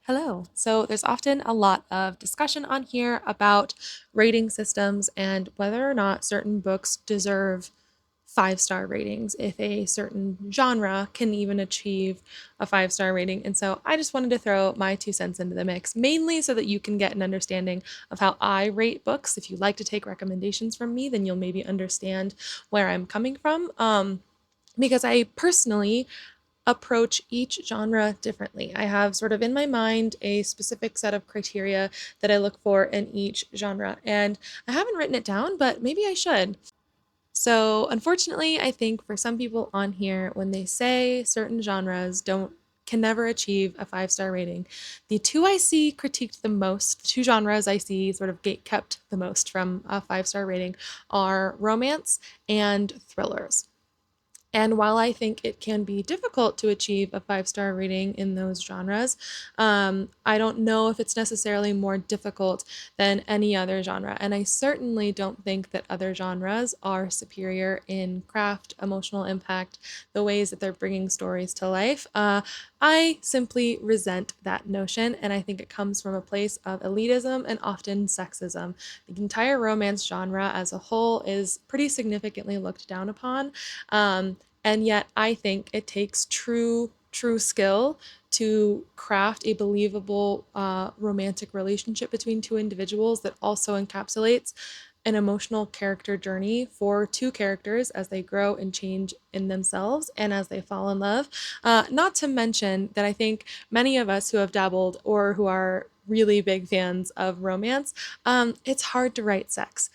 Hello. So there's often a lot of discussion on here about rating systems and whether or not certain books deserve five-star ratings, if a certain genre can even achieve a five-star rating. And so I just wanted to throw my 2 cents into the mix, mainly so that you can get an understanding of how I rate books. If you'd like to take recommendations from me, then you'll maybe understand where I'm coming from. Because I personally approach each genre differently. I have sort of in my mind a specific set of criteria that I look for in each genre, and I haven't written it down, but maybe I should. So, unfortunately, I think for some people on here, when they say certain genres don't can never achieve a five-star rating, the two I see critiqued the most, the two genres I see sort of gate kept the most from a five-star rating are romance and thrillers. And while I think it can be difficult to achieve a five-star rating in those genres, I don't know if it's necessarily more difficult than any other genre. And I certainly don't think that other genres are superior in craft, emotional impact, the ways that they're bringing stories to life. I simply resent that notion, and I think it comes from a place of elitism and often sexism. The entire romance genre as a whole is pretty significantly looked down upon. And yet I think it takes true skill to craft a believable romantic relationship between two individuals that also encapsulates an emotional character journey for two characters as they grow and change in themselves and as they fall in love. Not to mention that I think many of us who have dabbled or who are really big fans of romance, it's hard to write sex.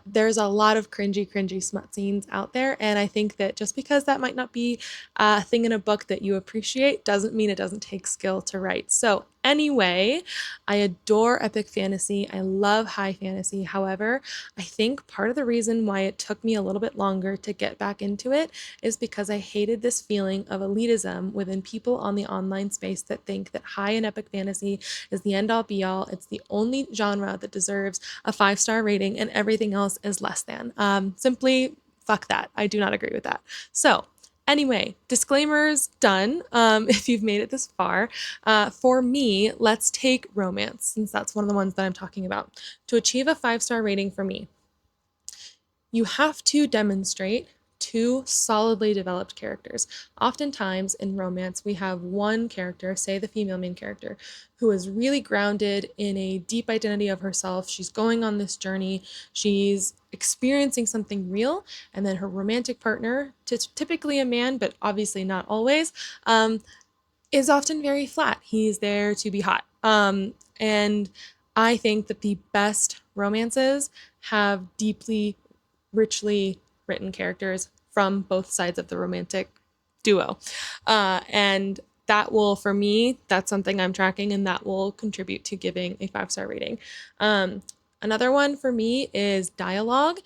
There's a lot of cringy smut scenes out there, and I think that just because that might not be a thing in a book that you appreciate doesn't mean it doesn't take skill to write. So, anyway, I adore epic fantasy. I love high fantasy. However, I think part of the reason why it took me a little bit longer to get back into it is because I hated this feeling of elitism within people on the online space that think that high and epic fantasy is the end all be all. It's the only genre that deserves a five-star rating and everything else is less than. Simply fuck that. I do not agree with that. So, anyway, disclaimers done. If you've made it this far, for me, let's take romance, since that's one of the ones that I'm talking about. To achieve a five-star rating for me, you have to demonstrate two solidly developed characters. Oftentimes in romance, we have one character, say the female main character, who is really grounded in a deep identity of herself. She's going on this journey, she's experiencing something real, and then her romantic partner, typically a man, but obviously not always, is often very flat. He's there to be hot. And I think that the best romances have deeply richly written characters from both sides of the romantic duo. And that will, for me, that's something I'm tracking and that will contribute to giving a five-star rating. Another one for me is dialogue.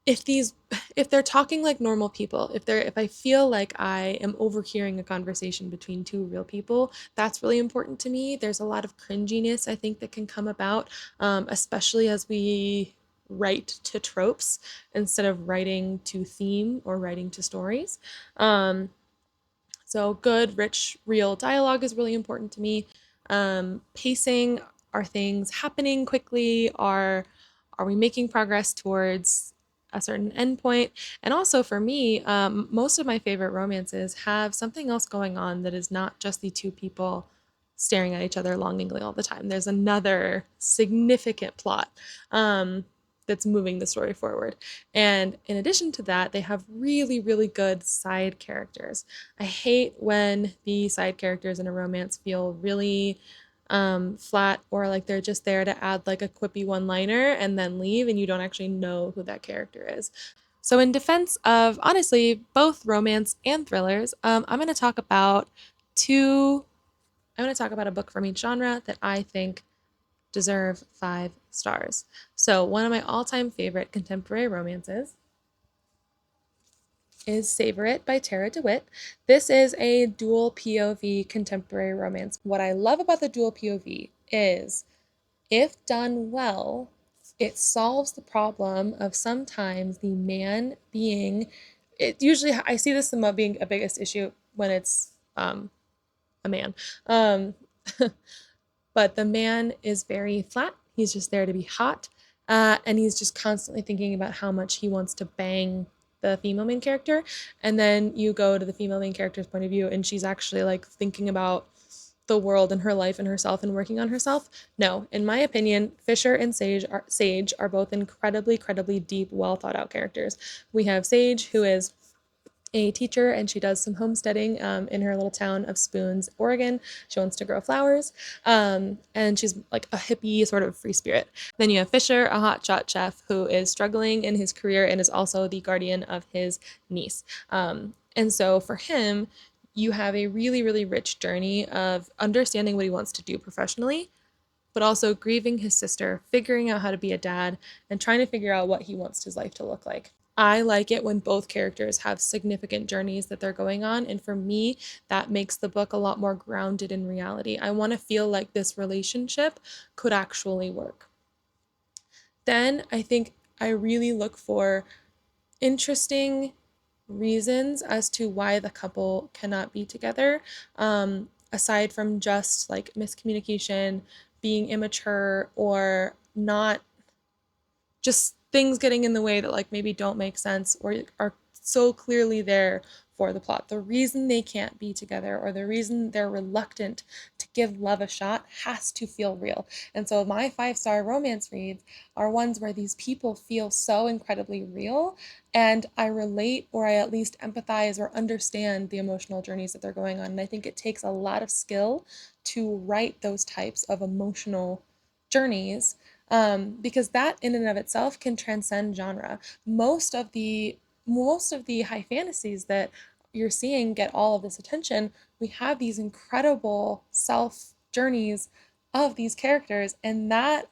If these if they're talking like normal people, if I feel like I am overhearing a conversation between two real people, that's really important to me. There's a lot of cringiness I think that can come about, especially as we write to tropes instead of writing to theme or writing to stories. Um, so good, rich, real dialogue is really important to me. Pacing, are things happening quickly? Are we making progress towards a certain endpoint? And also for me, most of my favorite romances have something else going on that is not just the two people staring at each other longingly all the time. There's another significant plot. That's moving the story forward. And in addition to that, they have really good side characters. I hate when the side characters in a romance feel really flat or like they're just there to add like a quippy one liner and then leave and you don't actually know who that character is. So, in defense of honestly both romance and thrillers, I'm going to talk about two. I'm going to talk about a book from each genre that I think deserve 5 stars. So, one of my all time favorite contemporary romances is Savor It by Tara DeWitt. This is a dual POV contemporary romance. What I love about the dual POV is, if done well, it solves the problem of sometimes the man being, it usually, I see this being a biggest issue when it's a man. But the man is very flat. He's just there to be hot. And he's just constantly thinking about how much he wants to bang the female main character. And then you go to the female main character's point of view, and she's actually like thinking about the world and her life and herself and working on herself. No, in my opinion, Fisher and Sage are both incredibly deep, well thought out characters. We have Sage, who is a teacher, and she does some homesteading in her little town of Spoons, Oregon. She wants to grow flowers, and she's like a hippie sort of free spirit. Then you have Fisher, a hotshot chef who is struggling in his career and is also the guardian of his niece. And so for him, you have a really rich journey of understanding what he wants to do professionally, but also grieving his sister, figuring out how to be a dad, and trying to figure out what he wants his life to look like. I like it when both characters have significant journeys that they're going on. And for me, that makes the book a lot more grounded in reality. I want to feel like this relationship could actually work. Then I think I really look for interesting reasons as to why the couple cannot be together, aside from just like miscommunication, being immature, or not, just things getting in the way that like maybe don't make sense or are so clearly there for the plot. The reason they can't be together, or the reason they're reluctant to give love a shot, has to feel real. And so my 5-star romance reads are ones where these people feel so incredibly real, and I relate, or I at least empathize or understand the emotional journeys that they're going on. And I think it takes a lot of skill to write those types of emotional journeys, because that in and of itself can transcend genre. Most of the high fantasies that you're seeing get all of this attention. We have these incredible self journeys of these characters, and that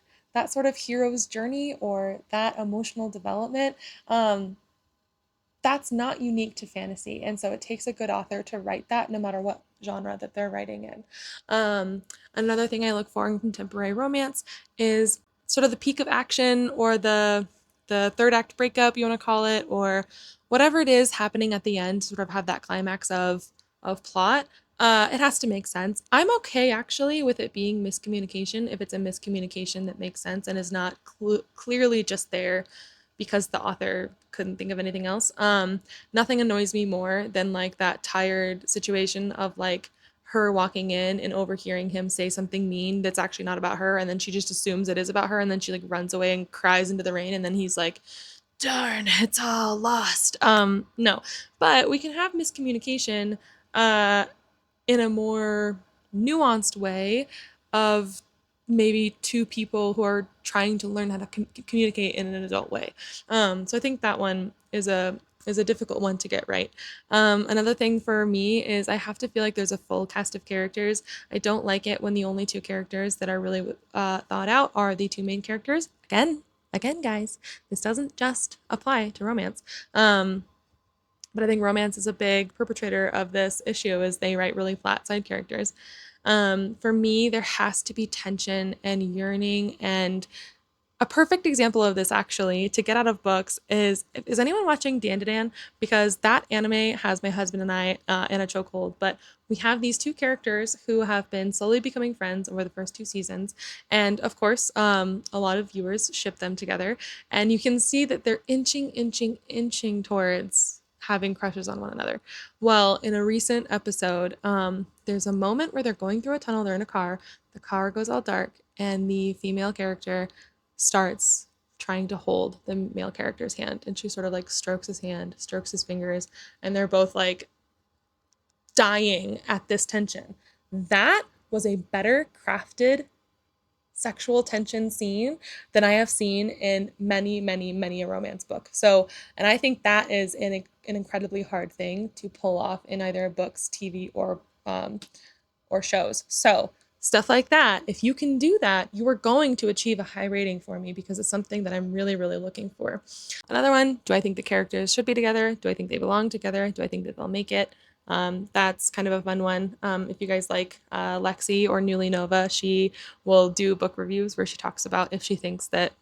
sort of hero's journey or that emotional development, that's not unique to fantasy. And so it takes a good author to write that no matter what genre that they're writing in. Another thing I look for in contemporary romance is sort of the peak of action, or the third act breakup, you want to call it, or whatever it is happening at the end, sort of have that climax of plot. It has to make sense. I'm okay actually with it being miscommunication if it's a miscommunication that makes sense and is not clearly just there because the author couldn't think of anything else. Nothing annoys me more than like that tired situation of like her walking in and overhearing him say something mean that's actually not about her, and then she just assumes it is about her, and then she like runs away and cries into the rain, and then he's like, darn, it's all lost. No, but we can have miscommunication uh in a more nuanced way of maybe two people who are trying to learn how to communicate in an adult way. So I think that one is a difficult one to get right. Another thing for me is I have to feel like there's a full cast of characters. I don't like it when the only two characters that are really thought out are the two main characters. Again, guys, this doesn't just apply to romance. But I think romance is a big perpetrator of this issue, is they write really flat side characters. For me, there has to be tension and yearning, and a perfect example of this actually to get out of books is anyone watching Dan? Because that anime has my husband and I in a chokehold. But we have these two characters who have been slowly becoming friends over the first two seasons, and of course, a lot of viewers ship them together, and you can see that they're inching towards having crushes on one another. Well, in a recent episode, there's a moment where they're going through a tunnel. They're in a car. The car goes all dark, and the female character starts trying to hold the male character's hand, and she sort of like strokes his hand, strokes his fingers, and they're both like dying at this tension. That was a better crafted sexual tension scene than I have seen in many a romance book. So, and I think that is an incredibly hard thing to pull off in either books, TV, or shows. So stuff like that, if you can do that, you are going to achieve a high rating for me, because it's something that I'm really looking for. Another one, do I think the characters should be together? Do I think they belong together? Do I think that they'll make it? That's kind of a fun one. If you guys like Lexi or Newly Nova, she will do book reviews where she talks about if she thinks that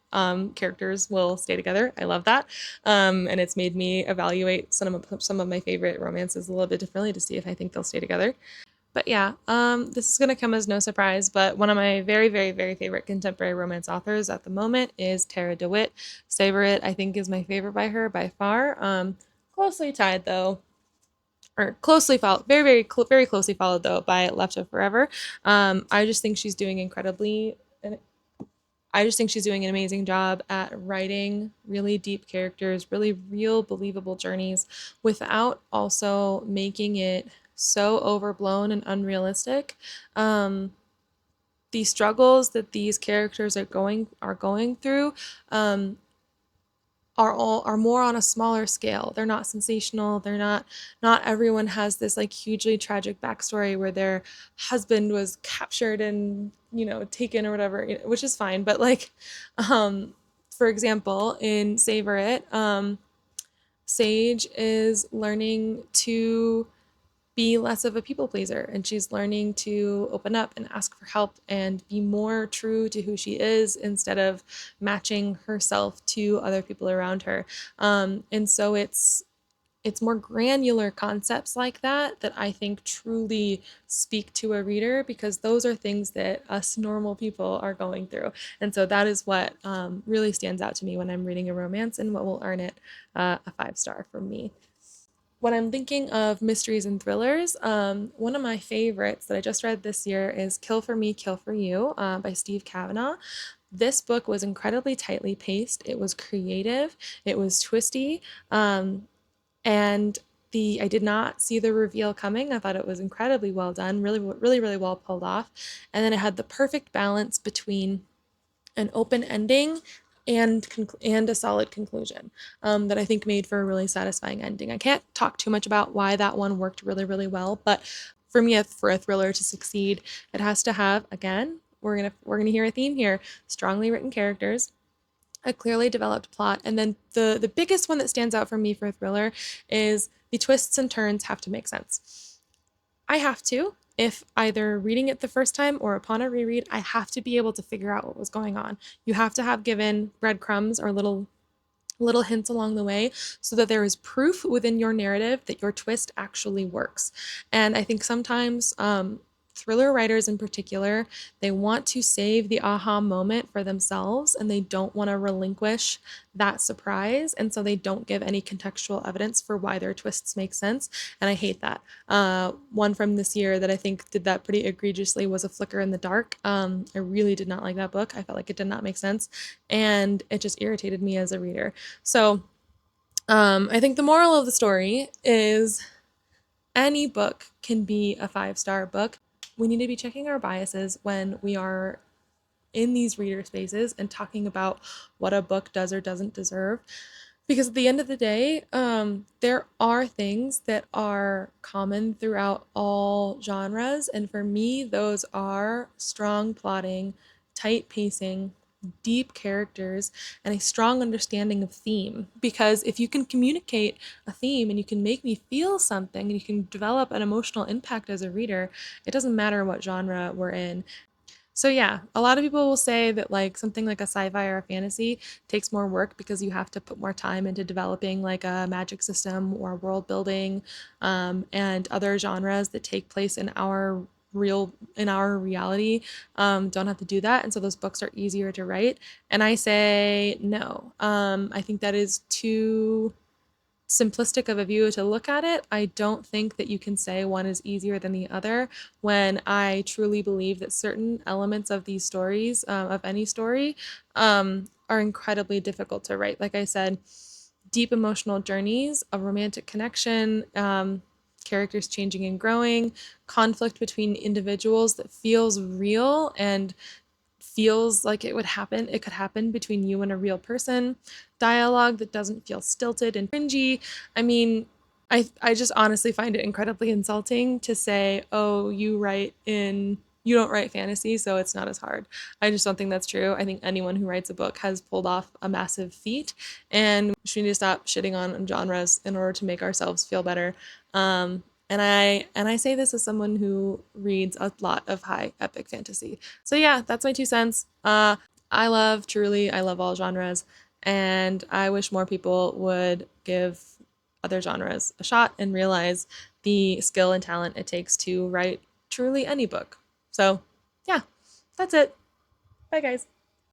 characters will stay together. I love that. And it's made me evaluate some of my favorite romances a little bit differently to see if I think they'll stay together. But yeah, this is gonna come as no surprise, but one of my very, very, very favorite contemporary romance authors at the moment is Tara DeWitt. Savor It, I think, is my favorite by her by far. Closely tied though, or closely followed, very, very, very closely followed though by Left of Forever. I just think she's doing incredibly, I just think she's doing an amazing job at writing really deep characters, really real, believable journeys without also making it so overblown and unrealistic. Um, the struggles that these characters are going through um, are more on a smaller scale. They're not sensational. Not everyone has this like hugely tragic backstory where their husband was captured and taken or whatever, which is fine. But like, um, for example, in Savor It, Sage is learning to be less of a people pleaser, and she's learning to open up and ask for help and be more true to who she is instead of matching herself to other people around her. And so it's more granular concepts like that I think truly speak to a reader, because those are things that us normal people are going through. And so that is what really stands out to me when I'm reading a romance, and what will earn it a 5 star from me. When I'm thinking of mysteries and thrillers, one of my favorites that I just read this year is Kill for Me, Kill for You by Steve Kavanaugh. This book was incredibly tightly paced. It was creative. It was twisty. And I did not see the reveal coming. I thought it was incredibly well done, really, really, really well pulled off. And then it had the perfect balance between an open ending and a solid conclusion that I think made for a really satisfying ending. I can't talk too much about why that one worked really, really well, but for me, for a thriller to succeed, it has to have, again, we're gonna hear a theme here: strongly written characters, a clearly developed plot, and then the biggest one that stands out for me for a thriller is the twists and turns have to make sense. I have to. If either reading it the first time or upon a reread, I have to be able to figure out what was going on. You have to have given breadcrumbs or little hints along the way so that there is proof within your narrative that your twist actually works. And I think sometimes thriller writers in particular, they want to save the aha moment for themselves, and they don't want to relinquish that surprise, and so they don't give any contextual evidence for why their twists make sense, and I hate that. One from this year that I think did that pretty egregiously was A Flicker in the Dark. I really did not like that book. I felt like it did not make sense, and it just irritated me as a reader. So I think the moral of the story is any book can be a 5 star book. We need to be checking our biases when we are in these reader spaces and talking about what a book does or doesn't deserve. Because at the end of the day, there are things that are common throughout all genres. And for me, those are strong plotting, tight pacing, deep characters, and a strong understanding of theme. Because if you can communicate a theme and you can make me feel something and you can develop an emotional impact as a reader, it doesn't matter what genre we're in. So yeah, a lot of people will say that like something like a sci-fi or a fantasy takes more work because you have to put more time into developing like a magic system or world building, and other genres that take place in our reality don't have to do that, and so those books are easier to write. And I say no. I think that is too simplistic of a view to look at it. I don't think that you can say one is easier than the other, when I truly believe that certain elements of these stories, of any story, are incredibly difficult to write. Like I said, deep emotional journeys, a romantic connection, characters changing and growing, conflict between individuals that feels real and feels like it could happen between you and a real person, dialogue that doesn't feel stilted and cringy. I mean, I just honestly find it incredibly insulting to say, "Oh, you don't write fantasy, so it's not as hard." I just don't think that's true. I think anyone who writes a book has pulled off a massive feat, and we need to stop shitting on genres in order to make ourselves feel better. And I say this as someone who reads a lot of high epic fantasy. So yeah, that's my 2 cents. I love all genres, and I wish more people would give other genres a shot and realize the skill and talent it takes to write truly any book. So, yeah, that's it. Bye, guys.